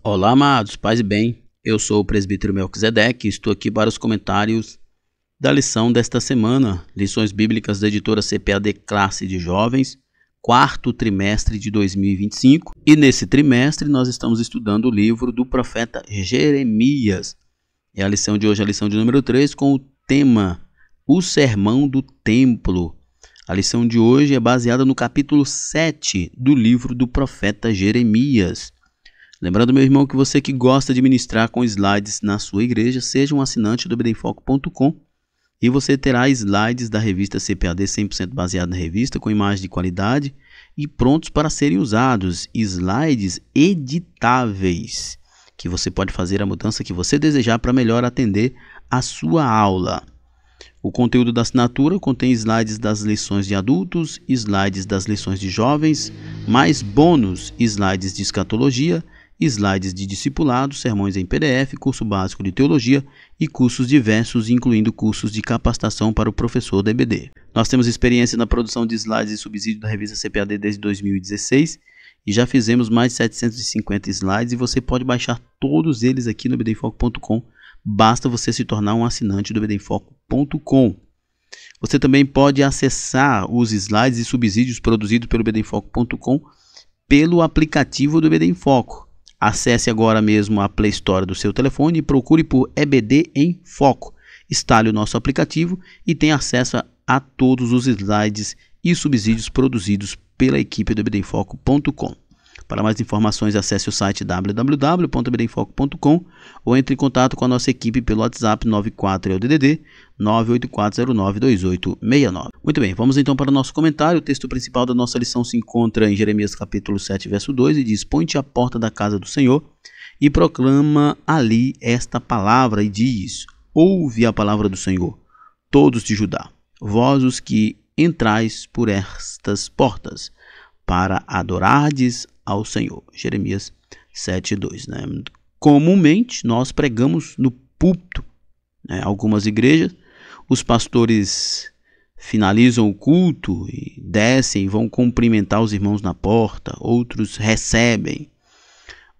Olá, amados, paz e bem. Eu sou o presbítero Melquisedeque e estou aqui para os comentários da lição desta semana, lições bíblicas da editora CPAD Classe de Jovens, quarto trimestre de 2025. E nesse trimestre nós estamos estudando o livro do profeta Jeremias. É a lição de hoje, a lição de número 3, com o tema O Sermão do Templo. A lição de hoje é baseada no capítulo 7 do livro do profeta Jeremias. Lembrando, meu irmão, que você que gosta de ministrar com slides na sua igreja, seja um assinante do ebdemfoco.com e você terá slides da revista CPAD 100% baseado na revista, com imagens de qualidade e prontos para serem usados. Slides editáveis, que você pode fazer a mudança que você desejar para melhor atender a sua aula. O conteúdo da assinatura contém slides das lições de adultos, slides das lições de jovens, mais bônus, slides de escatologia, slides de discipulado, sermões em PDF, curso básico de teologia e cursos diversos, incluindo cursos de capacitação para o professor da EBD. Nós temos experiência na produção de slides e subsídio da revista CPAD desde 2016 e já fizemos mais de 750 slides e você pode baixar todos eles aqui no ebdemfoco.com. Basta você se tornar um assinante do ebdemfoco.com. Você também pode acessar os slides e subsídios produzidos pelo ebdemfoco.com pelo aplicativo do Ebdemfoco. Acesse agora mesmo a Play Store do seu telefone e procure por EBD em Foco. Instale o nosso aplicativo e tenha acesso a todos os slides e subsídios produzidos pela equipe do ebdemfoco.com. Para mais informações, acesse o site www.ebdemfoco.com ou entre em contato com a nossa equipe pelo WhatsApp 94DDD 984092869. Muito bem, vamos então para o nosso comentário. O texto principal da nossa lição se encontra em Jeremias capítulo 7, verso 2 e diz: "Põe-te à porta da casa do Senhor e proclama ali esta palavra e diz: ouve a palavra do Senhor, todos de Judá, vós os que entrais por estas portas, para adorardes ao Senhor." Jeremias 7:2, né? Comumente nós pregamos no púlpito, né? Algumas igrejas, os pastores finalizam o culto e descem e vão cumprimentar os irmãos na porta, outros recebem.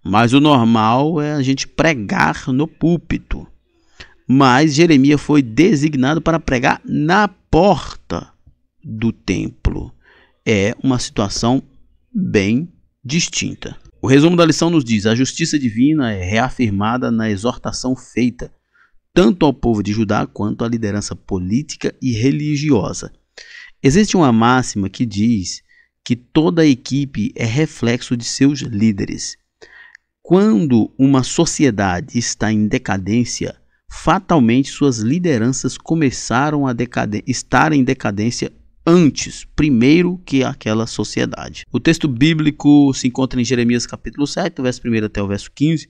Mas o normal é a gente pregar no púlpito. Mas Jeremias foi designado para pregar na porta do templo. É uma situação bem distinta. O resumo da lição nos diz: a justiça divina é reafirmada na exortação feita tanto ao povo de Judá quanto à liderança política e religiosa. Existe uma máxima que diz que toda equipe é reflexo de seus líderes. Quando uma sociedade está em decadência, fatalmente suas lideranças começaram a estar em decadência primeiro que aquela sociedade. O texto bíblico se encontra em Jeremias capítulo 7, do verso 1 até o verso 15,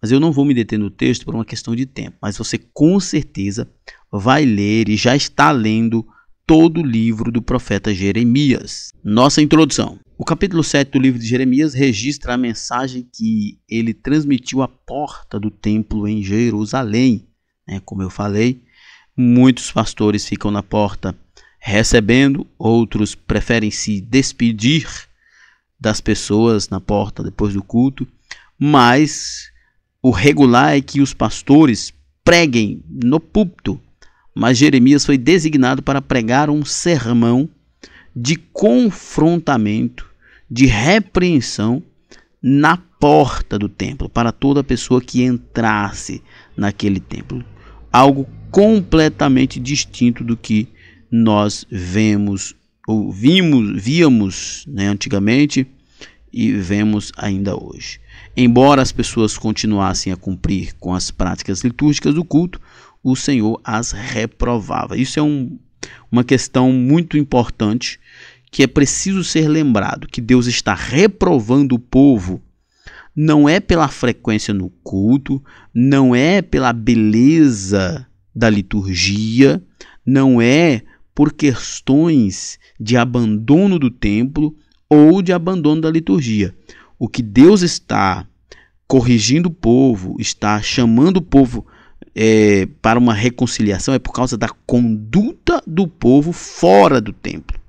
mas eu não vou me deter no texto por uma questão de tempo, mas você com certeza vai ler e já está lendo todo o livro do profeta Jeremias. Nossa introdução. O capítulo 7 do livro de Jeremias registra a mensagem que ele transmitiu à porta do templo em Jerusalém. Como eu falei, muitos pastores ficam na porta recebendo, outros preferem se despedir das pessoas na porta depois do culto, mas o regular é que os pastores preguem no púlpito. Mas Jeremias foi designado para pregar um sermão de confrontamento, de repreensão na porta do templo, para toda pessoa que entrasse naquele templo. Algo completamente distinto do que nós víamos antigamente e vemos ainda hoje. Embora as pessoas continuassem a cumprir com as práticas litúrgicas do culto, o Senhor as reprovava. Isso é uma questão muito importante, que é preciso ser lembrado, que Deus está reprovando o povo, não é pela frequência no culto, não é pela beleza da liturgia, não é por questões de abandono do templo ou de abandono da liturgia. O que Deus está corrigindo o povo, está chamando o povo para uma reconciliação, é por causa da conduta do povo fora do templo,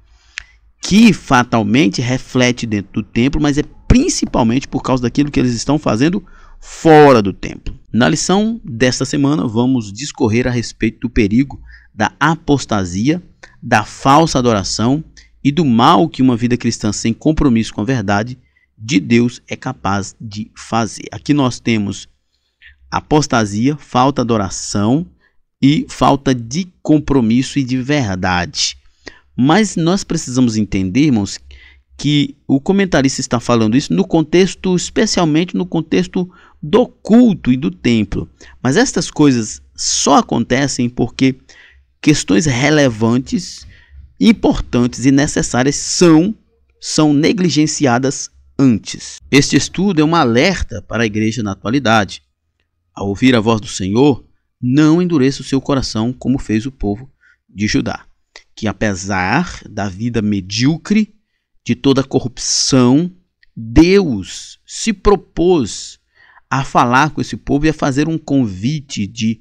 que fatalmente reflete dentro do templo, mas é principalmente por causa daquilo que eles estão fazendo fora do templo. Na lição desta semana, vamos discorrer a respeito do perigo da apostasia, da falsa adoração e do mal que uma vida cristã sem compromisso com a verdade de Deus é capaz de fazer. Aqui nós temos apostasia, falta de adoração e falta de compromisso e de verdade. Mas nós precisamos entender, irmãos, que o comentarista está falando isso no contexto, especialmente no contexto do culto e do templo. Mas estas coisas só acontecem porque questões relevantes, importantes e necessárias são negligenciadas antes. Este estudo é um alerta para a igreja na atualidade. Ao ouvir a voz do Senhor, não endureça o seu coração como fez o povo de Judá, que apesar da vida medíocre, de toda a corrupção, Deus se propôs a falar com esse povo e a fazer um convite de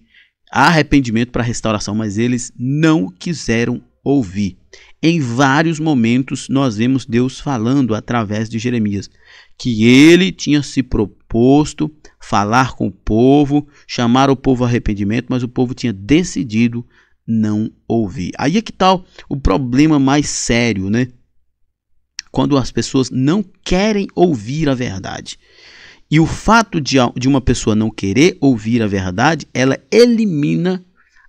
arrependimento para restauração, mas eles não quiseram ouvir. Em vários momentos nós vemos Deus falando através de Jeremias, que ele tinha se proposto falar com o povo, chamar o povo ao arrependimento, mas o povo tinha decidido não ouvir. Aí é que está o problema mais sério, né? Quando as pessoas não querem ouvir a verdade. E o fato de uma pessoa não querer ouvir a verdade, ela elimina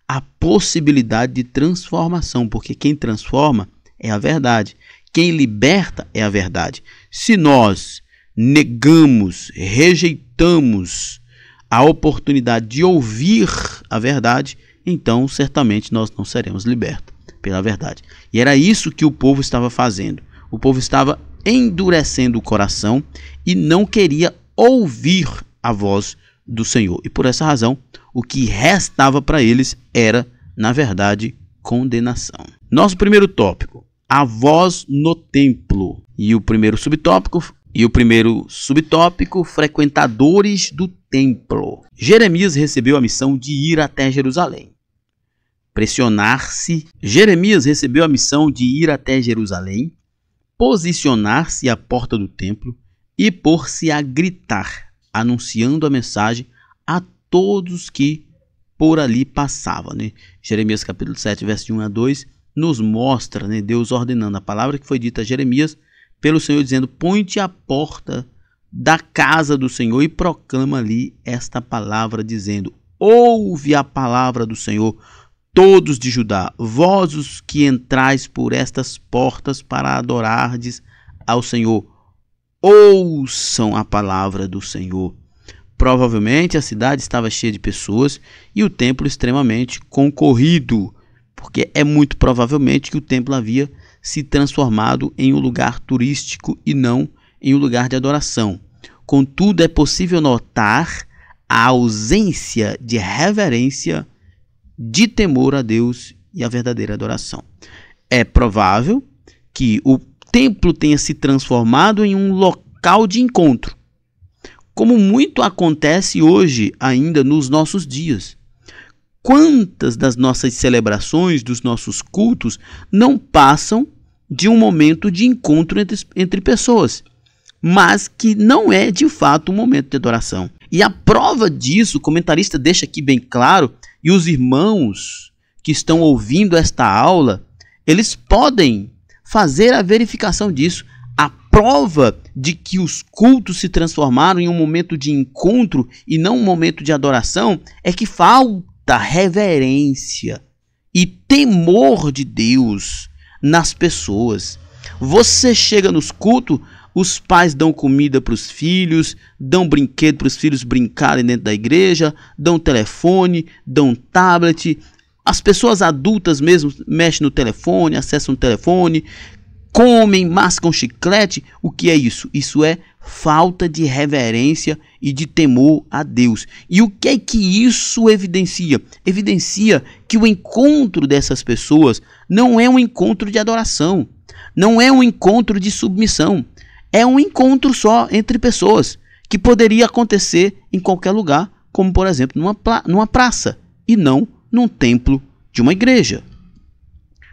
a possibilidade de transformação, porque quem transforma é a verdade. Quem liberta é a verdade. Se nós negamos, rejeitamos a oportunidade de ouvir a verdade, então certamente nós não seremos libertos pela verdade. E era isso que o povo estava fazendo. O povo estava endurecendo o coração e não queria ouvir a voz do Senhor. E por essa razão, o que restava para eles era, na verdade, condenação. Nosso primeiro tópico, a voz no templo. E o primeiro subtópico, frequentadores do templo. Jeremias recebeu a missão de ir até Jerusalém. Jeremias recebeu a missão de ir até Jerusalém, posicionar-se à porta do templo e pôr-se a gritar, anunciando a mensagem a todos que por ali passavam. Né? Jeremias capítulo 7, verso 1 a 2, nos mostra, né, Deus ordenando a palavra que foi dita a Jeremias pelo Senhor, dizendo: põe-te à porta da casa do Senhor e proclama ali esta palavra, dizendo: ouve a palavra do Senhor, todos de Judá, vós os que entrais por estas portas para adorardes ao Senhor, ouçam a palavra do Senhor. Provavelmente a cidade estava cheia de pessoas e o templo extremamente concorrido, porque é muito provavelmente que o templo havia se transformado em um lugar turístico e não em um lugar de adoração. Contudo, é possível notar a ausência de reverência, de temor a Deus e a verdadeira adoração. É provável que o templo tenha se transformado em um local de encontro, como muito acontece hoje ainda nos nossos dias. Quantas das nossas celebrações, dos nossos cultos, não passam de um momento de encontro entre pessoas, mas que não é de fato um momento de adoração. E a prova disso, o comentarista deixa aqui bem claro, e os irmãos que estão ouvindo esta aula, eles podem fazer a verificação disso. A prova de que os cultos se transformaram em um momento de encontro e não um momento de adoração é que falta reverência e temor de Deus nas pessoas. Você chega nos cultos, os pais dão comida para os filhos, dão brinquedo para os filhos brincarem dentro da igreja, dão telefone, dão tablet. As pessoas adultas mesmo mexem no telefone, acessam o telefone, comem, mascam chiclete. O que é isso? Isso é falta de reverência e de temor a Deus. E o que é que isso evidencia? Evidencia que o encontro dessas pessoas não é um encontro de adoração, não é um encontro de submissão. É um encontro só entre pessoas, que poderia acontecer em qualquer lugar, como por exemplo numa praça, e não num templo de uma igreja.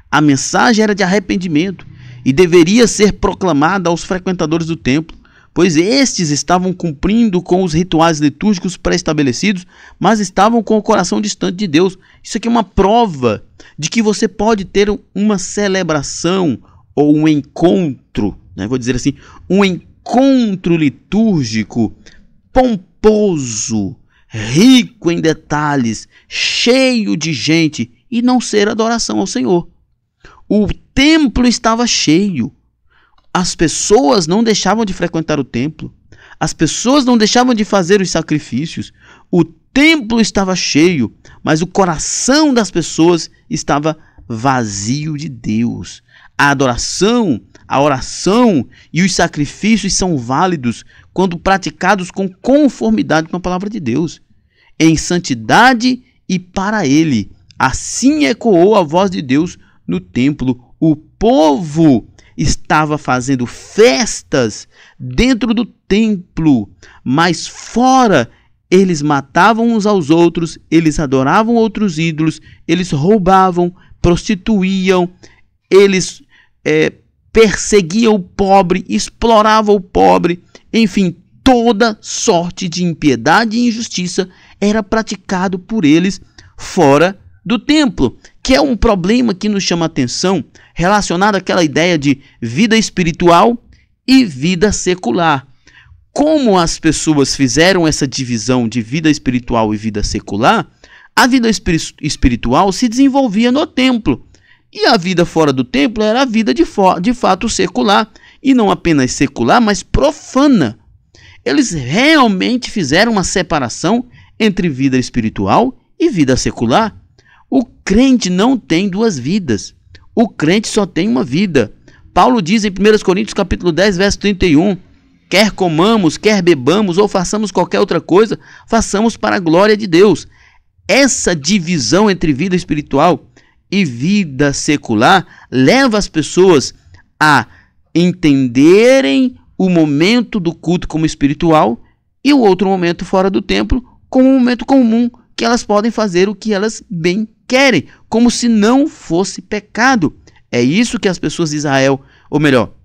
A mensagem era de arrependimento e deveria ser proclamada aos frequentadores do templo, pois estes estavam cumprindo com os rituais litúrgicos pré-estabelecidos, mas estavam com o coração distante de Deus. Isso aqui é uma prova de que você pode ter uma celebração ou um encontro, né? Vou dizer assim, um encontro litúrgico pomposo, rico em detalhes, cheio de gente, e não ser adoração ao Senhor. O templo estava cheio. As pessoas não deixavam de frequentar o templo. As pessoas não deixavam de fazer os sacrifícios. O templo estava cheio, mas o coração das pessoas estava vazio de Deus. A adoração, a oração e os sacrifícios são válidos quando praticados com conformidade com a palavra de Deus, em santidade e para Ele. Assim ecoou a voz de Deus no templo. O povo estava fazendo festas dentro do templo, mas fora eles matavam uns aos outros, eles adoravam outros ídolos, eles roubavam, prostituíam, eles perseguiam o pobre, exploravam o pobre, enfim, toda sorte de impiedade e injustiça era praticado por eles fora do templo, que é um problema que nos chama a atenção relacionado àquela ideia de vida espiritual e vida secular. Como as pessoas fizeram essa divisão de vida espiritual e vida secular, a vida espiritual se desenvolvia no templo. E a vida fora do templo era a vida de fato secular. E não apenas secular, mas profana. Eles realmente fizeram uma separação entre vida espiritual e vida secular. O crente não tem duas vidas. O crente só tem uma vida. Paulo diz em 1 Coríntios capítulo 10, verso 31, quer comamos, quer bebamos ou façamos qualquer outra coisa, façamos para a glória de Deus. Essa divisão entre vida espiritual e vida secular leva as pessoas a entenderem o momento do culto como espiritual e o outro momento fora do templo como um momento comum, que elas podem fazer o que elas bem querem, como se não fosse pecado. É isso que as pessoas de Israel, ou melhor,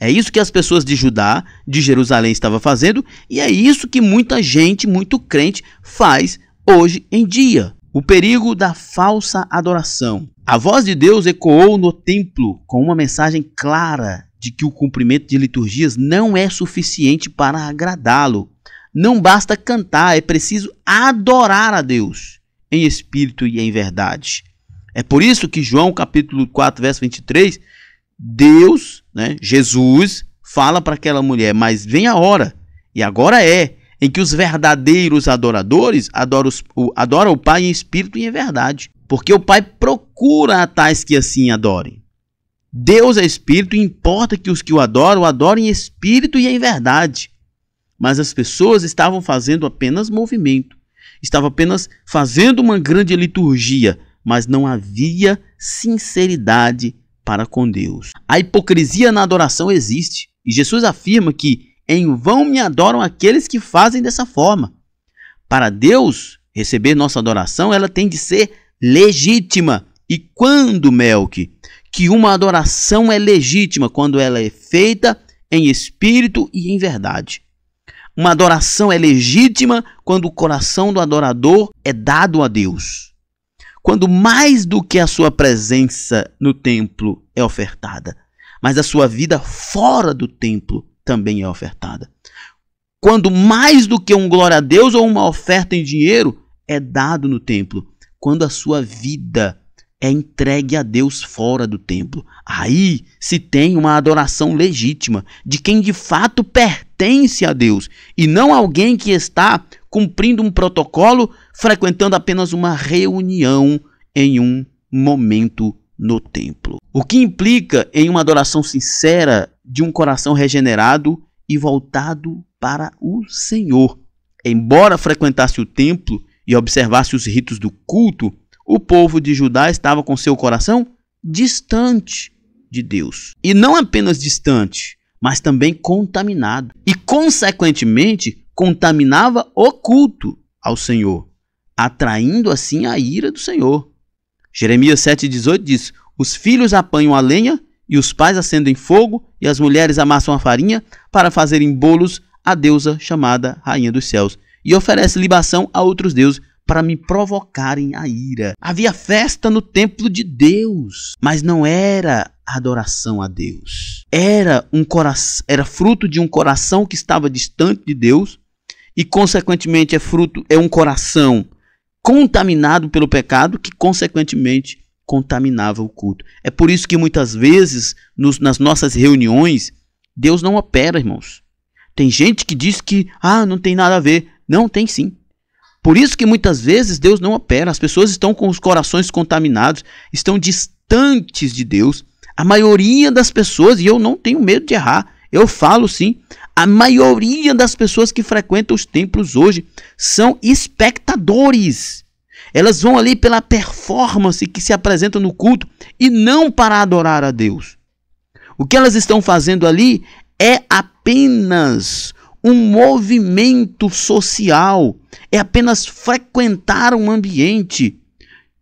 é isso que as pessoas de Judá, de Jerusalém estavam fazendo, e é isso que muita gente, muito crente, faz hoje em dia. O perigo da falsa adoração. A voz de Deus ecoou no templo com uma mensagem clara de que o cumprimento de liturgias não é suficiente para agradá-lo. Não basta cantar, é preciso adorar a Deus em espírito e em verdade. É por isso que João capítulo 4, verso 23, Deus, Jesus, fala para aquela mulher, mas vem a hora, e agora em que os verdadeiros adoradores adoram o Pai em espírito e em verdade. Porque o Pai procura a tais que assim adorem. Deus é espírito e importa que os que o adorem em espírito e em verdade. Mas as pessoas estavam fazendo apenas movimento. Estavam apenas fazendo uma grande liturgia, mas não havia sinceridade para com Deus. A hipocrisia na adoração existe. E Jesus afirma que em vão me adoram aqueles que fazem dessa forma. Para Deus receber nossa adoração, ela tem de ser legítima. E quando, Melk, que uma adoração é legítima? Quando ela é feita em espírito e em verdade. Uma adoração é legítima quando o coração do adorador é dado a Deus. Quando mais do que a sua presença no templo é ofertada, mas a sua vida fora do templo também é ofertada. Quando mais do que um glória a Deus ou uma oferta em dinheiro é dado no templo. Quando a sua vida é entregue a Deus fora do templo. Aí se tem uma adoração legítima de quem de fato pertence a Deus e não alguém que está cumprindo um protocolo, frequentando apenas uma reunião em um momento no templo. O que implica em uma adoração sincera de um coração regenerado e voltado para o Senhor. Embora frequentasse o templo e observasse os ritos do culto, o povo de Judá estava com seu coração distante de Deus. E não apenas distante, mas também contaminado. E, consequentemente, contaminava o culto ao Senhor, atraindo assim a ira do Senhor. Jeremias 7,18 diz: os filhos apanham a lenha e os pais acendem fogo, e as mulheres amassam a farinha para fazerem bolos à deusa chamada Rainha dos Céus, e oferece libação a outros deuses para me provocarem a ira. Havia festa no templo de Deus, mas não era adoração a Deus. Era fruto de um coração que estava distante de Deus, e consequentemente é um coração contaminado pelo pecado, que consequentemente contaminava o culto. É por isso que muitas vezes nas nossas reuniões Deus não opera, irmãos. Tem gente que diz que não tem nada a ver. Não, tem sim. Por isso que muitas vezes Deus não opera. As pessoas estão com os corações contaminados, estão distantes de Deus. A maioria das pessoas, e eu não tenho medo de errar, eu falo sim, a maioria das pessoas que frequentam os templos hoje são espectadores. Elas vão ali pela performance que se apresenta no culto e não para adorar a Deus. O que elas estão fazendo ali é apenas um movimento social, é apenas frequentar um ambiente,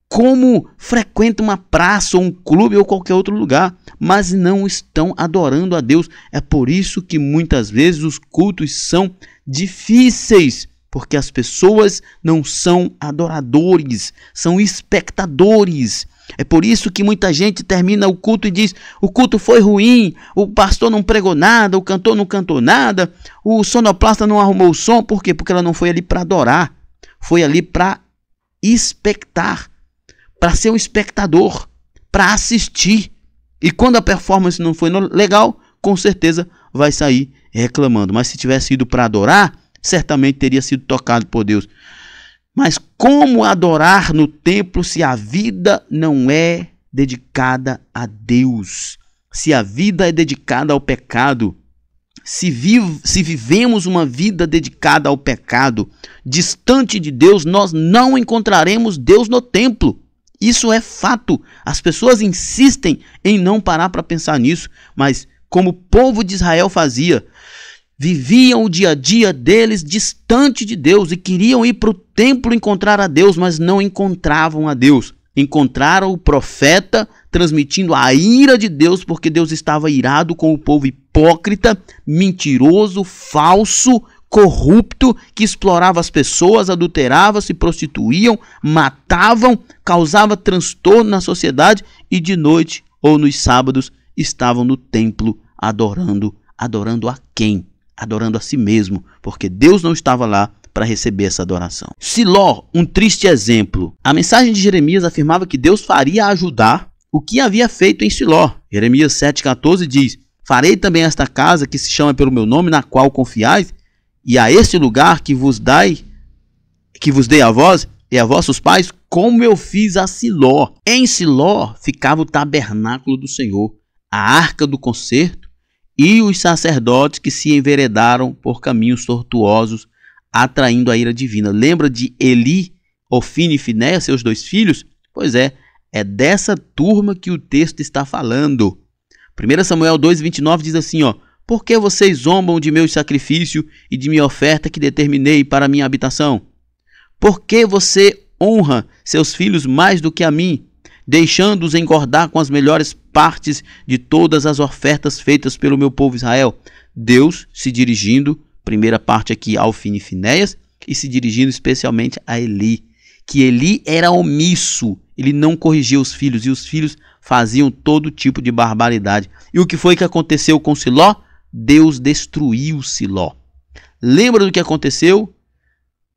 como frequenta uma praça ou um clube ou qualquer outro lugar, mas não estão adorando a Deus. É por isso que muitas vezes os cultos são difíceis, porque as pessoas não são adoradores, são espectadores. É por isso que muita gente termina o culto e diz: o culto foi ruim, o pastor não pregou nada, o cantor não cantou nada, o sonoplasta não arrumou o som. Por quê? Porque ela não foi ali para adorar, foi ali para expectar, para ser um espectador, para assistir. E quando a performance não foi legal, com certeza vai sair reclamando. Mas se tivesse ido para adorar, certamente teria sido tocado por Deus. Mas como adorar no templo se a vida não é dedicada a Deus? Se a vida é dedicada ao pecado, se vivemos uma vida dedicada ao pecado, distante de Deus, nós não encontraremos Deus no templo. Isso é fato. As pessoas insistem em não parar para pensar nisso, mas como o povo de Israel fazia, viviam o dia a dia deles distante de Deus e queriam ir para o templo encontrar a Deus, mas não encontravam a Deus. Encontraram o profeta transmitindo a ira de Deus, porque Deus estava irado com o povo hipócrita, mentiroso, falso, corrupto, que explorava as pessoas, adulterava, se prostituíam, matavam, causava transtorno na sociedade e de noite ou nos sábados estavam no templo adorando a quem? Adorando a si mesmo, porque Deus não estava lá para receber essa adoração. Siló, um triste exemplo. A mensagem de Jeremias afirmava que Deus faria ajudar o que havia feito em Siló. Jeremias 7,14 diz: farei também esta casa que se chama pelo meu nome, na qual confiais, e a este lugar que vos dei a vós e a vossos pais, como eu fiz a Siló. Em Siló ficava o tabernáculo do Senhor, a arca do concerto, e os sacerdotes que se enveredaram por caminhos tortuosos, atraindo a ira divina. Lembra de Eli, Ofni e Finéias, seus dois filhos? Pois é dessa turma que o texto está falando. 1 Samuel 2,29 diz assim, por que vocês zombam de meu sacrifício e de minha oferta que determinei para minha habitação? Por que você honra seus filhos mais do que a mim, deixando-os engordar com as melhores partes de todas as ofertas feitas pelo meu povo Israel? Deus se dirigindo, primeira parte aqui, ao Ofni e Finéias, e se dirigindo especialmente a Eli, que Eli era omisso, ele não corrigia os filhos, e os filhos faziam todo tipo de barbaridade. E o que foi que aconteceu com Siló? Deus destruiu Siló. Lembra do que aconteceu?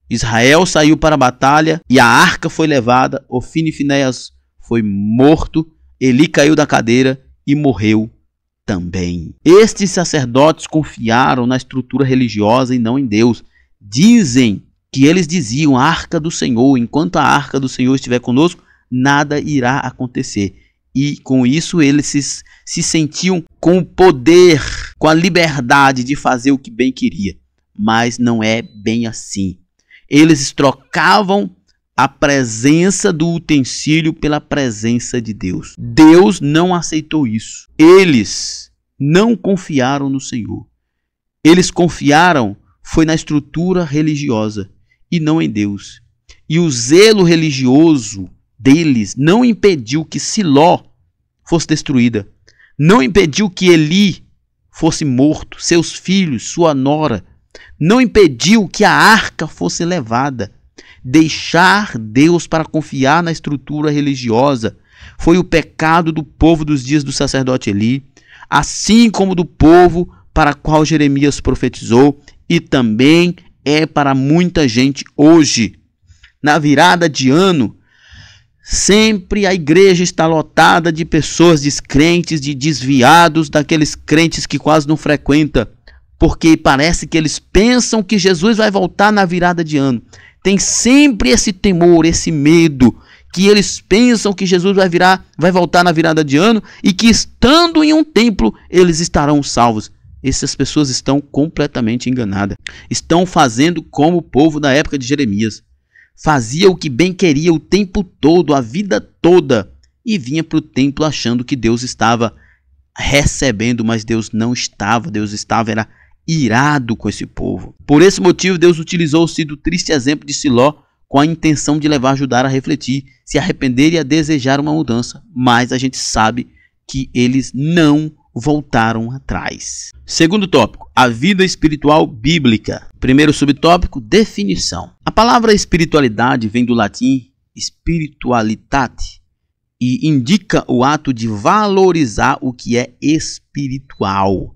Israel saiu para a batalha e a arca foi levada, Ofni e Finéias foi morto, Eli caiu da cadeira e morreu também. Estes sacerdotes confiaram na estrutura religiosa e não em Deus. Dizem que eles diziam: a arca do Senhor, enquanto a arca do Senhor estiver conosco, nada irá acontecer. E com isso eles se sentiam com o poder, com a liberdade de fazer o que bem queria. Mas não é bem assim. Eles trocavam a presença do utensílio pela presença de Deus. Deus não aceitou isso. Eles não confiaram no Senhor. Eles confiaram foi na estrutura religiosa e não em Deus. E o zelo religioso deles não impediu que Siló fosse destruída. não impediu que Eli fosse morto, seus filhos, sua nora, não impediu que a arca fosse levada. Deixar Deus para confiar na estrutura religiosa foi o pecado do povo dos dias do sacerdote Eli, assim como do povo para qual Jeremias profetizou, e também é para muita gente hoje. Na virada de ano, sempre a igreja está lotada de pessoas descrentes, de desviados, daqueles crentes que quase não frequentam, porque parece que eles pensam que Jesus vai voltar na virada de ano. Tem sempre esse temor, esse medo, que eles pensam que Jesus vai voltar na virada de ano e que estando em um templo eles estarão salvos. Essas pessoas estão completamente enganadas. Estão fazendo como o povo da época de Jeremias. Fazia o que bem queria o tempo todo, a vida toda, e vinha para o templo achando que Deus estava recebendo, mas Deus não estava. Deus era irado com esse povo. Por esse motivo, Deus utilizou-se do triste exemplo de Siló com a intenção de levar Judá a refletir, se arrepender e a desejar uma mudança. Mas a gente sabe que eles não voltaram atrás. Segundo tópico, a vida espiritual bíblica. Primeiro subtópico, definição. A palavra espiritualidade vem do latim spiritualitate e indica o ato de valorizar o que é espiritual.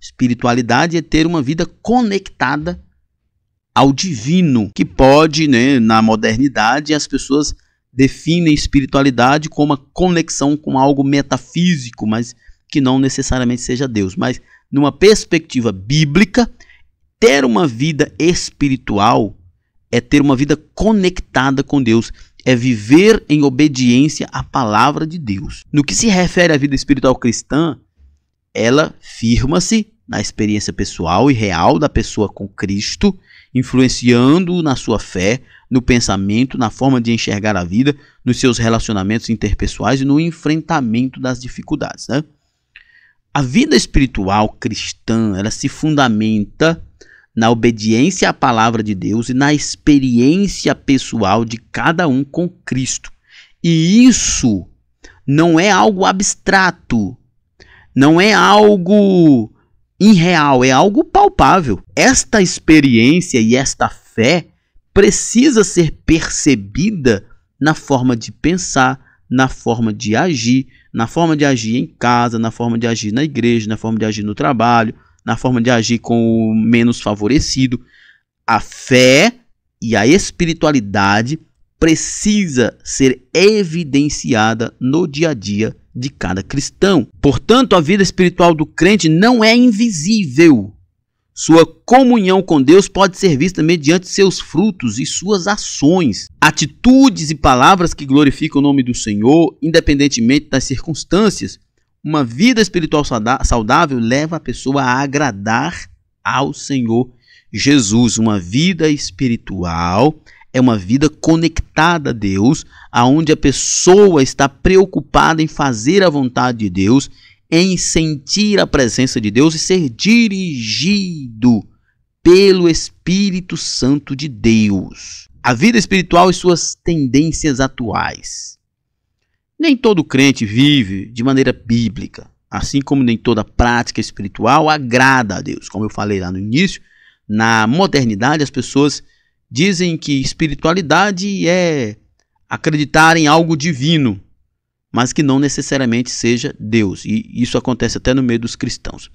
Espiritualidade é ter uma vida conectada ao divino, que pode, na modernidade, as pessoas definem espiritualidade como uma conexão com algo metafísico, mas que não necessariamente seja Deus. Mas, numa perspectiva bíblica, ter uma vida espiritual é ter uma vida conectada com Deus, é viver em obediência à palavra de Deus. No que se refere à vida espiritual cristã, ela firma-se na experiência pessoal e real da pessoa com Cristo, influenciando na sua fé, no pensamento, na forma de enxergar a vida, nos seus relacionamentos interpessoais e no enfrentamento das dificuldades. A vida espiritual cristã, ela se fundamenta na obediência à palavra de Deus e na experiência pessoal de cada um com Cristo. E isso não é algo abstrato, não é algo irreal, é algo palpável. Esta experiência e esta fé precisa ser percebida na forma de pensar, na forma de agir em casa, na forma de agir na igreja, na forma de agir no trabalho, na forma de agir com o menos favorecido. A fé e a espiritualidade precisa ser evidenciada no dia a dia de cada cristão. Portanto, a vida espiritual do crente não é invisível. Sua comunhão com Deus pode ser vista mediante seus frutos e suas ações, atitudes e palavras que glorificam o nome do Senhor, independentemente das circunstâncias. Uma vida espiritual saudável leva a pessoa a agradar ao Senhor Jesus. Uma vida espiritual é uma vida conectada a Deus, aonde a pessoa está preocupada em fazer a vontade de Deus, em sentir a presença de Deus e ser dirigido pelo Espírito Santo de Deus. A vida espiritual e suas tendências atuais. Nem todo crente vive de maneira bíblica, assim como nem toda prática espiritual agrada a Deus. Como eu falei lá no início, na modernidade as pessoas dizem que espiritualidade é acreditar em algo divino, mas que não necessariamente seja Deus. E isso acontece até no meio dos cristãos.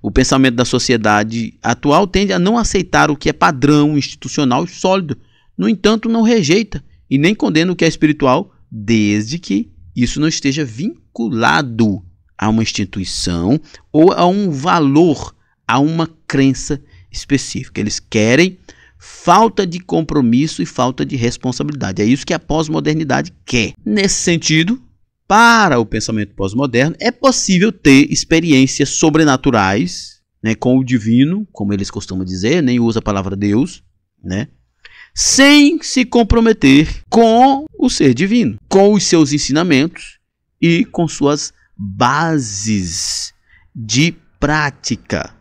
O pensamento da sociedade atual tende a não aceitar o que é padrão institucional e sólido. No entanto, não rejeita e nem condena o que é espiritual, desde que isso não esteja vinculado a uma instituição ou a um valor, a uma crença específica. Eles querem falta de compromisso e falta de responsabilidade. É isso que a pós-modernidade quer. Nesse sentido, para o pensamento pós-moderno, é possível ter experiências sobrenaturais, com o divino, como eles costumam dizer, nem usa a palavra Deus, sem se comprometer com o ser divino, com os seus ensinamentos e com suas bases de prática.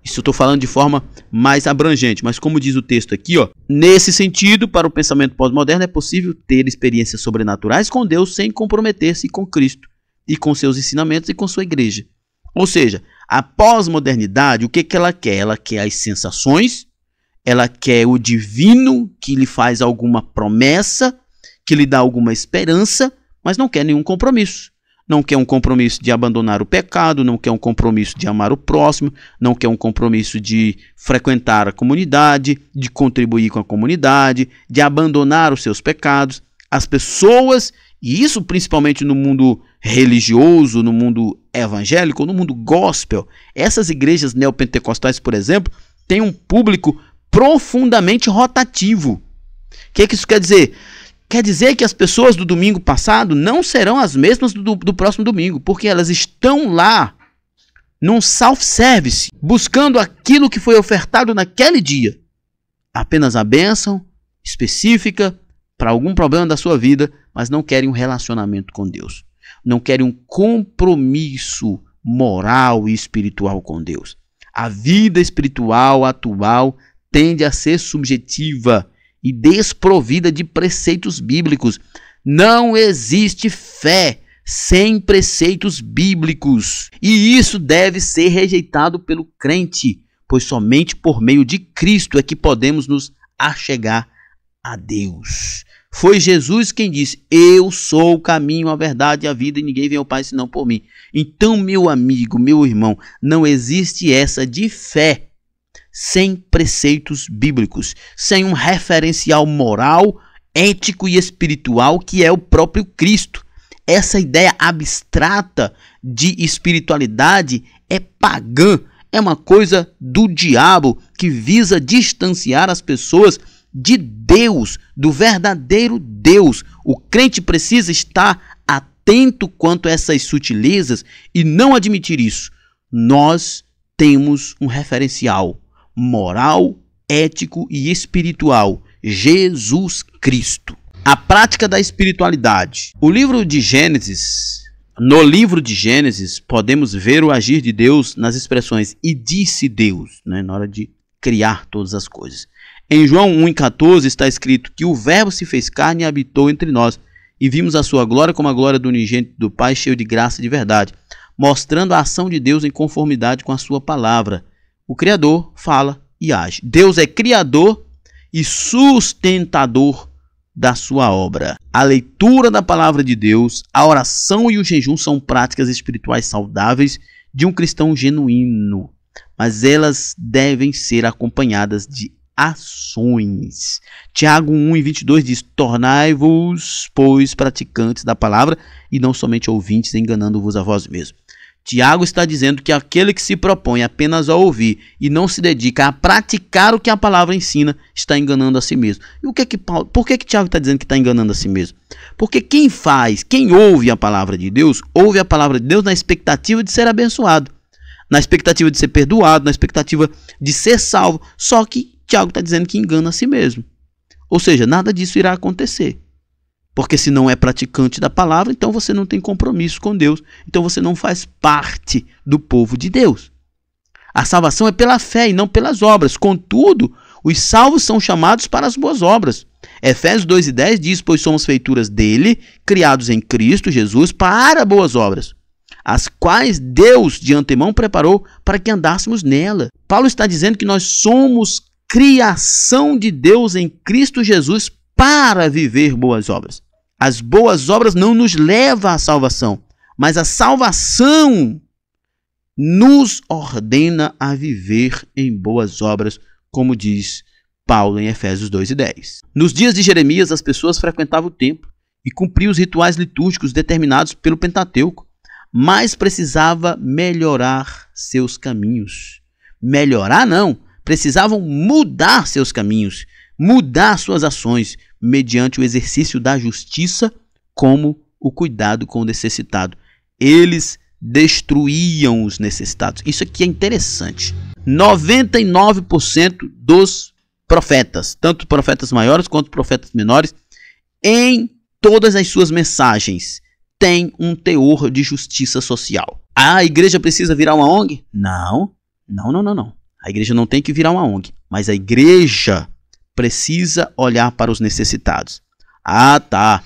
Isso eu estou falando de forma mais abrangente, mas como diz o texto aqui, nesse sentido, para o pensamento pós-moderno é possível ter experiências sobrenaturais com Deus sem comprometer-se com Cristo, e com seus ensinamentos e com sua igreja. Ou seja, a pós-modernidade, o que ela quer? Ela quer as sensações, ela quer o divino que lhe faz alguma promessa, que lhe dá alguma esperança, mas não quer nenhum compromisso. Não quer um compromisso de abandonar o pecado, não quer um compromisso de amar o próximo, não quer um compromisso de frequentar a comunidade, de contribuir com a comunidade, de abandonar os seus pecados. As pessoas, e isso principalmente no mundo religioso, no mundo evangélico, no mundo gospel, essas igrejas neopentecostais, por exemplo, têm um público profundamente rotativo. O que isso quer dizer? Quer dizer que as pessoas do domingo passado não serão as mesmas do próximo domingo, porque elas estão lá num self-service, buscando aquilo que foi ofertado naquele dia. Apenas a bênção específica para algum problema da sua vida, mas não querem um relacionamento com Deus. Não querem um compromisso moral e espiritual com Deus. A vida espiritual atual tende a ser subjetiva e desprovida de preceitos bíblicos. Não existe fé sem preceitos bíblicos. E isso deve ser rejeitado pelo crente, pois somente por meio de Cristo é que podemos nos achegar a Deus. Foi Jesus quem disse: eu sou o caminho, a verdade e a vida, e ninguém vem ao Pai senão por mim. Então, meu amigo, meu irmão, não existe essa de fé sem preceitos bíblicos, sem um referencial moral, ético e espiritual que é o próprio Cristo. Essa ideia abstrata de espiritualidade é pagã, é uma coisa do diabo que visa distanciar as pessoas de Deus, do verdadeiro Deus. O crente precisa estar atento quanto a essas sutilezas e não admitir isso. Nós temos um referencial moral, ético e espiritual: Jesus Cristo. A prática da espiritualidade. No livro de Gênesis, podemos ver o agir de Deus nas expressões "e disse Deus", na hora de criar todas as coisas. Em João 1,14 está escrito que o Verbo se fez carne e habitou entre nós, e vimos a sua glória como a glória do unigênito do Pai, cheio de graça e de verdade, mostrando a ação de Deus em conformidade com a sua palavra. O Criador fala e age. Deus é criador e sustentador da sua obra. A leitura da palavra de Deus, a oração e o jejum são práticas espirituais saudáveis de um cristão genuíno, mas elas devem ser acompanhadas de ações. Tiago 1,22 diz: tornai-vos, pois, praticantes da palavra e não somente ouvintes, enganando-vos a vós mesmos. Tiago está dizendo que aquele que se propõe apenas a ouvir e não se dedica a praticar o que a palavra ensina está enganando a si mesmo. E por que Tiago está dizendo que está enganando a si mesmo? Porque quem ouve a palavra de Deus na expectativa de ser abençoado, na expectativa de ser perdoado, na expectativa de ser salvo. Só que Tiago está dizendo que engana a si mesmo. Ou seja, nada disso irá acontecer. Porque se não é praticante da palavra, então você não tem compromisso com Deus. Então você não faz parte do povo de Deus. A salvação é pela fé e não pelas obras. Contudo, os salvos são chamados para as boas obras. Efésios 2,10 diz: pois somos feituras dele, criados em Cristo Jesus para boas obras, as quais Deus de antemão preparou para que andássemos nela. Paulo está dizendo que nós somos criação de Deus em Cristo Jesus para viver boas obras. As boas obras não nos levam à salvação, mas a salvação nos ordena a viver em boas obras, como diz Paulo em Efésios 2,10. Nos dias de Jeremias, as pessoas frequentavam o templo e cumpriam os rituais litúrgicos determinados pelo Pentateuco, mas precisava melhorar seus caminhos. Melhorar não, precisavam mudar seus caminhos, mudar suas ações, mediante o exercício da justiça, como o cuidado com o necessitado. Eles destruíam os necessitados. Isso aqui é interessante. 99% dos profetas, tanto profetas maiores quanto profetas menores, em todas as suas mensagens, tem um teor de justiça social. A igreja precisa virar uma ONG? Não. A igreja não tem que virar uma ONG, mas a igreja precisa olhar para os necessitados. Ah, tá.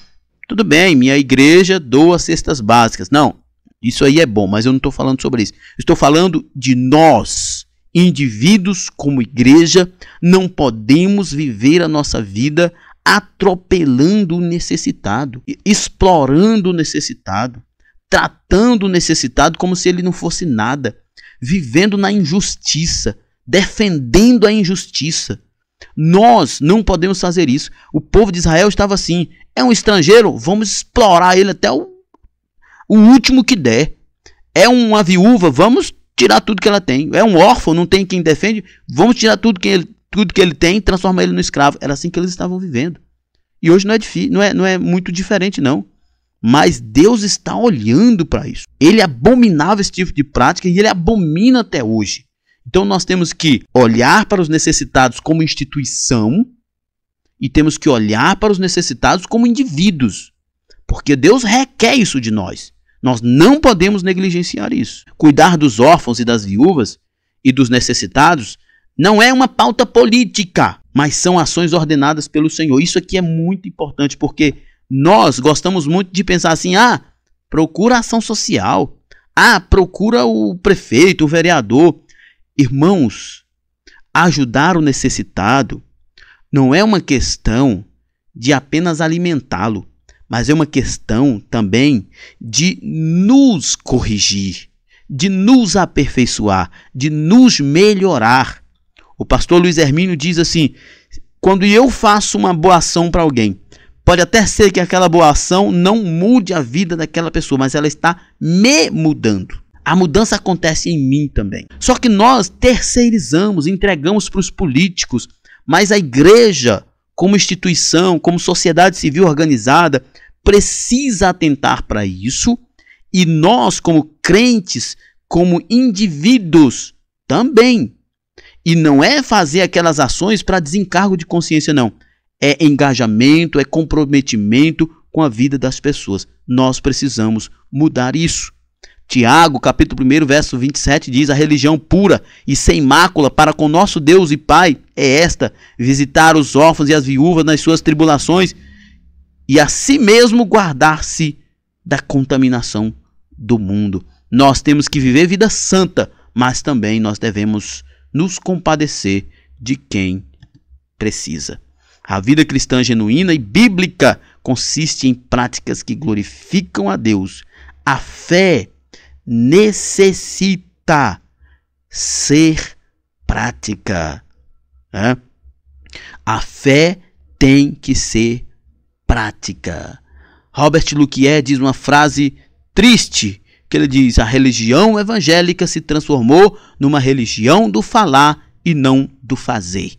Tudo bem, minha igreja doa cestas básicas. Não, Isso aí é bom, mas eu não estou falando sobre isso. Estou falando de nós, indivíduos como igreja, não podemos viver a nossa vida atropelando o necessitado, explorando o necessitado, tratando o necessitado como se ele não fosse nada, vivendo na injustiça, defendendo a injustiça. Nós não podemos fazer isso. O povo de Israel estava assim: é um estrangeiro, vamos explorar ele até o último que der. É uma viúva, vamos tirar tudo que ela tem. É um órfão, não tem quem defende, vamos tirar tudo que ele tem e transformar ele no escravo. Era assim que eles estavam vivendo. E hoje não é difícil, não é muito diferente, não. Mas Deus está olhando para isso. Ele abominava esse tipo de prática e ele abomina até hoje. Então nós temos que olhar para os necessitados como instituição e temos que olhar para os necessitados como indivíduos. Porque Deus requer isso de nós. Nós não podemos negligenciar isso. Cuidar dos órfãos e das viúvas e dos necessitados não é uma pauta política, mas são ações ordenadas pelo Senhor. Isso aqui é muito importante, porque nós gostamos muito de pensar assim: procura ação social, procura o prefeito, o vereador. Irmãos, ajudar o necessitado não é uma questão de apenas alimentá-lo, mas é uma questão também de nos corrigir, de nos aperfeiçoar, de nos melhorar. O pastor Luiz Hermínio diz assim: quando eu faço uma boa ação para alguém, pode até ser que aquela boa ação não mude a vida daquela pessoa, mas ela está me mudando. A mudança acontece em mim também. Só que nós terceirizamos, entregamos para os políticos, mas a igreja, como instituição, como sociedade civil organizada, precisa atentar para isso, e nós, como crentes, como indivíduos, também. E não é fazer aquelas ações para desencargo de consciência, não. É engajamento, é comprometimento com a vida das pessoas. Nós precisamos mudar isso. Tiago, capítulo 1, verso 27, diz: a religião pura e sem mácula para com nosso Deus e Pai é esta: visitar os órfãos e as viúvas nas suas tribulações e a si mesmo guardar-se da contaminação do mundo. Nós temos que viver vida santa, mas também nós devemos nos compadecer de quem precisa. A vida cristã genuína e bíblica consiste em práticas que glorificam a Deus. A fé necessita ser prática. A fé tem que ser prática. Robert Luquier diz uma frase triste, que ele diz: a religião evangélica se transformou numa religião do falar e não do fazer.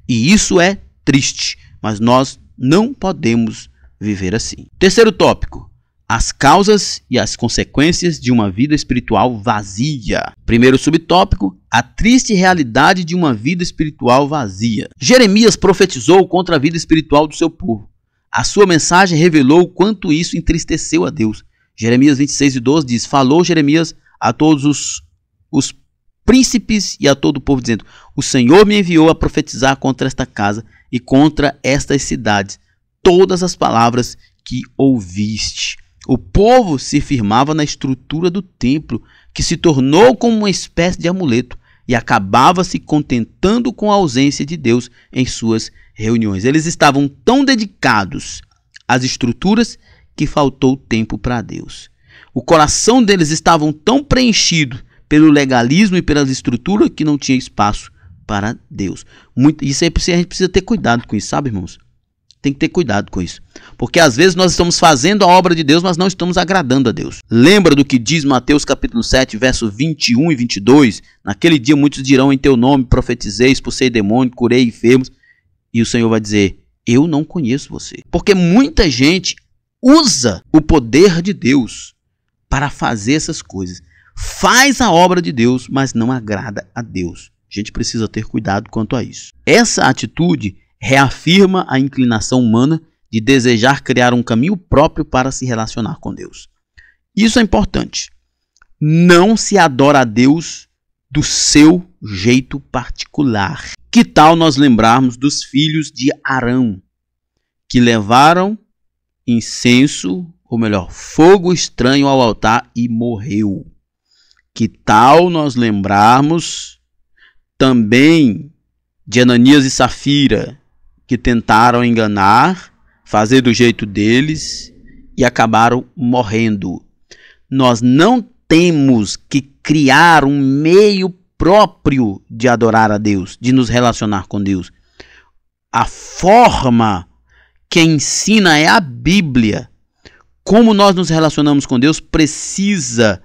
E isso é triste, mas nós não podemos viver assim. Terceiro tópico: as causas e as consequências de uma vida espiritual vazia. Primeiro subtópico: a triste realidade de uma vida espiritual vazia. Jeremias profetizou contra a vida espiritual do seu povo. A sua mensagem revelou o quanto isso entristeceu a Deus. Jeremias 26:12 diz: falou Jeremias a todos os príncipes e a todo o povo, dizendo: o Senhor me enviou a profetizar contra esta casa e contra estas cidades todas as palavras que ouviste. O povo se firmava na estrutura do templo, que se tornou como uma espécie de amuleto, e acabava se contentando com a ausência de Deus em suas reuniões. Eles estavam tão dedicados às estruturas que faltou tempo para Deus. O coração deles estava tão preenchido pelo legalismo e pelas estruturas que não tinha espaço para Deus. Isso aí a gente precisa ter cuidado com isso, sabe, irmãos? Tem que ter cuidado com isso. Porque às vezes nós estamos fazendo a obra de Deus, mas não estamos agradando a Deus. Lembra do que diz Mateus capítulo 7, verso 21 e 22? Naquele dia muitos dirão: em teu nome profetizei, expulsei demônio, curei enfermos. E o Senhor vai dizer: eu não conheço você. Porque muita gente usa o poder de Deus para fazer essas coisas. Faz a obra de Deus, mas não agrada a Deus. A gente precisa ter cuidado quanto a isso. Essa atitude reafirma a inclinação humana de desejar criar um caminho próprio para se relacionar com Deus. Isso é importante. Não se adora a Deus do seu jeito particular. Que tal nós lembrarmos dos filhos de Arão, que levaram incenso, ou melhor, fogo estranho ao altar e morreu. Que tal nós lembrarmos também de Ananias e Safira, que tentaram enganar, fazer do jeito deles e acabaram morrendo. Nós não temos que criar um meio próprio de adorar a Deus, de nos relacionar com Deus. A forma que ensina é a Bíblia. Como nós nos relacionamos com Deus precisa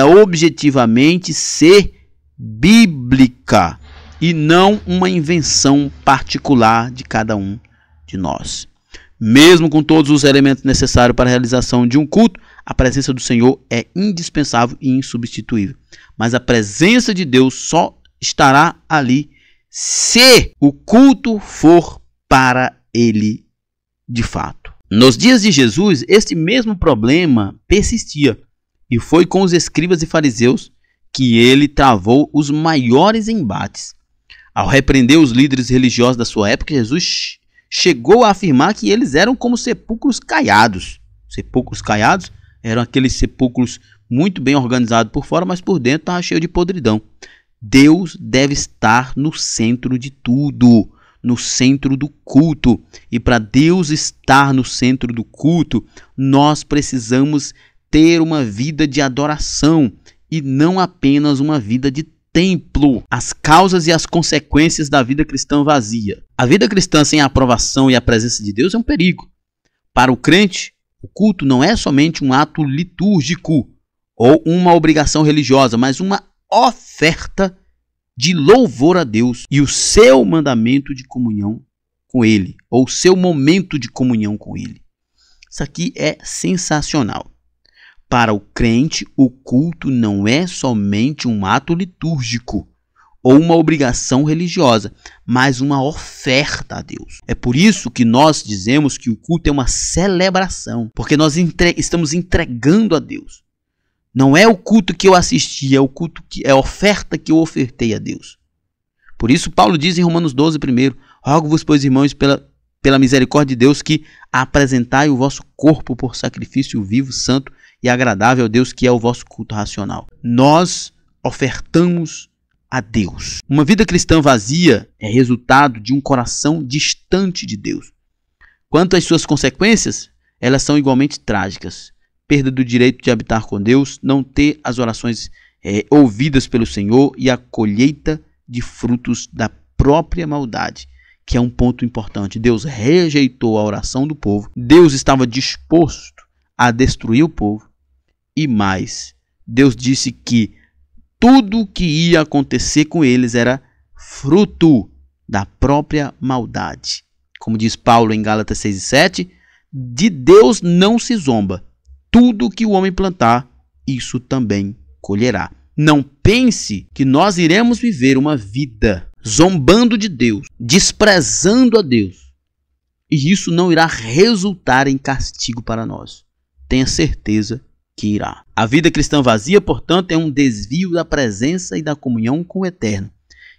objetivamente ser bíblica e não uma invenção particular de cada um de nós. Mesmo com todos os elementos necessários para a realização de um culto, a presença do Senhor é indispensável e insubstituível. Mas a presença de Deus só estará ali se o culto for para Ele de fato. Nos dias de Jesus, este mesmo problema persistia, e foi com os escribas e fariseus que ele travou os maiores embates. Ao repreender os líderes religiosos da sua época, Jesus chegou a afirmar que eles eram como sepulcros caiados. Sepulcros caiados eram aqueles sepulcros muito bem organizados por fora, mas por dentro estava cheio de podridão. Deus deve estar no centro de tudo, no centro do culto. E para Deus estar no centro do culto, nós precisamos ter uma vida de adoração e não apenas uma vida de templo. As causas e as consequências da vida cristã vazia. A vida cristã sem a aprovação e a presença de Deus é um perigo. Para o crente, o culto não é somente um ato litúrgico ou uma obrigação religiosa, mas uma oferta de louvor a Deus e o seu mandamento de comunhão com Ele, ou o seu momento de comunhão com Ele. Isso aqui é sensacional. Para o crente, o culto não é somente um ato litúrgico ou uma obrigação religiosa, mas uma oferta a Deus. É por isso que nós dizemos que o culto é uma celebração, porque nós estamos entregando a Deus. Não é o culto que eu assisti, é o culto que é a oferta que eu ofertei a Deus. Por isso Paulo diz em Romanos 12, primeiro: rogo-vos, pois, irmãos, pela misericórdia de Deus, que apresentai o vosso corpo por sacrifício vivo, santo e agradável a Deus, que é o vosso culto racional. Nós ofertamos a Deus. Uma vida cristã vazia é resultado de um coração distante de Deus. Quanto às suas consequências, elas são igualmente trágicas. Perda do direito de habitar com Deus, não ter as orações ouvidas pelo Senhor e a colheita de frutos da própria maldade, que é um ponto importante. Deus rejeitou a oração do povo. Deus estava disposto a destruir o povo. E mais, Deus disse que tudo que ia acontecer com eles era fruto da própria maldade. Como diz Paulo em Gálatas 6:7, de Deus não se zomba. Tudo que o homem plantar, isso também colherá. Não pense que nós iremos viver uma vida zombando de Deus, desprezando a Deus. E isso não irá resultar em castigo para nós. Tenha certeza que irá. A vida cristã vazia, portanto, é um desvio da presença e da comunhão com o Eterno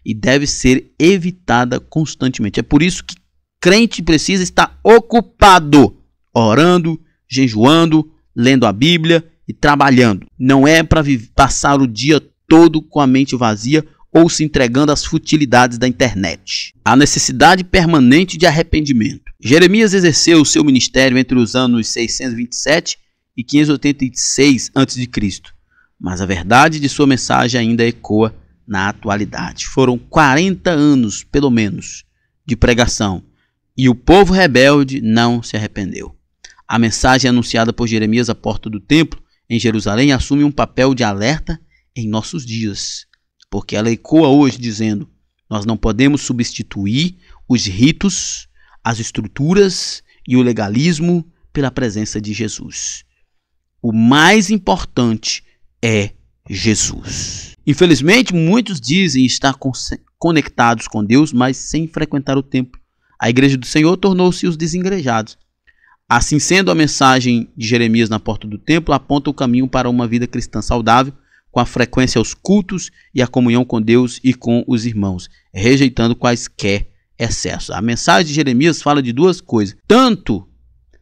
e deve ser evitada constantemente. É por isso que crente precisa estar ocupado, orando, jejuando, lendo a Bíblia e trabalhando. Não é para passar o dia todo com a mente vazia ou se entregando às futilidades da internet. A necessidade permanente de arrependimento. Jeremias exerceu o seu ministério entre os anos 627 e 586 a.C., mas a verdade de sua mensagem ainda ecoa na atualidade. Foram 40 anos, pelo menos, de pregação, e o povo rebelde não se arrependeu. A mensagem anunciada por Jeremias à porta do templo, em Jerusalém, assume um papel de alerta em nossos dias, porque ela ecoa hoje dizendo: nós não podemos substituir os ritos, as estruturas e o legalismo pela presença de Jesus. O mais importante é Jesus. Infelizmente, muitos dizem estar conectados com Deus, mas sem frequentar o templo. A igreja do Senhor tornou-se os desigrejados. Assim sendo, a mensagem de Jeremias na porta do templo aponta o caminho para uma vida cristã saudável, com a frequência aos cultos e a comunhão com Deus e com os irmãos, rejeitando quaisquer excessos. A mensagem de Jeremias fala de duas coisas: tanto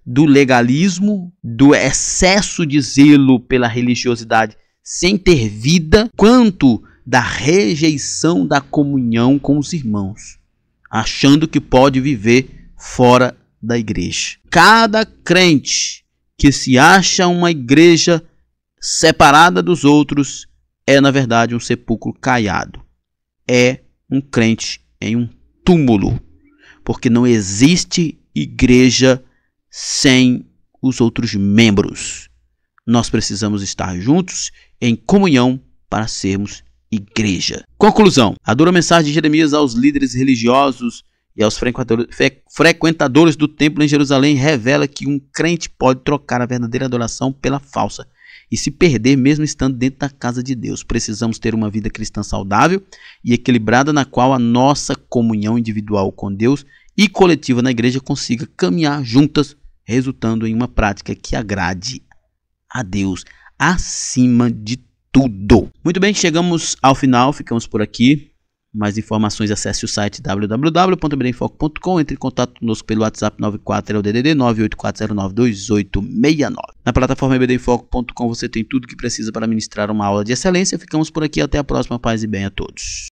do legalismo, do excesso de zelo pela religiosidade sem ter vida, quanto da rejeição da comunhão com os irmãos, achando que pode viver fora da igreja. Cada crente que se acha uma igreja separada dos outros é, na verdade, um sepulcro caiado. É um crente em um túmulo, porque não existe igreja sem os outros membros. Nós precisamos estar juntos em comunhão para sermos igreja. Conclusão. A dura mensagem de Jeremias aos líderes religiosos e aos frequentadores do templo em Jerusalém revela que um crente pode trocar a verdadeira adoração pela falsa e se perder mesmo estando dentro da casa de Deus. Precisamos ter uma vida cristã saudável e equilibrada, na qual a nossa comunhão individual com Deus e coletiva na igreja consiga caminhar juntas, resultando em uma prática que agrade a Deus acima de tudo. Muito bem, chegamos ao final, ficamos por aqui. Mais informações, acesse o site www.ibreemfoco.com. Entre em contato conosco pelo WhatsApp 94 é o DDD 984092869. Na plataforma ibreemfoco.com você tem tudo que precisa para ministrar uma aula de excelência. Ficamos por aqui, até a próxima. Paz e bem a todos.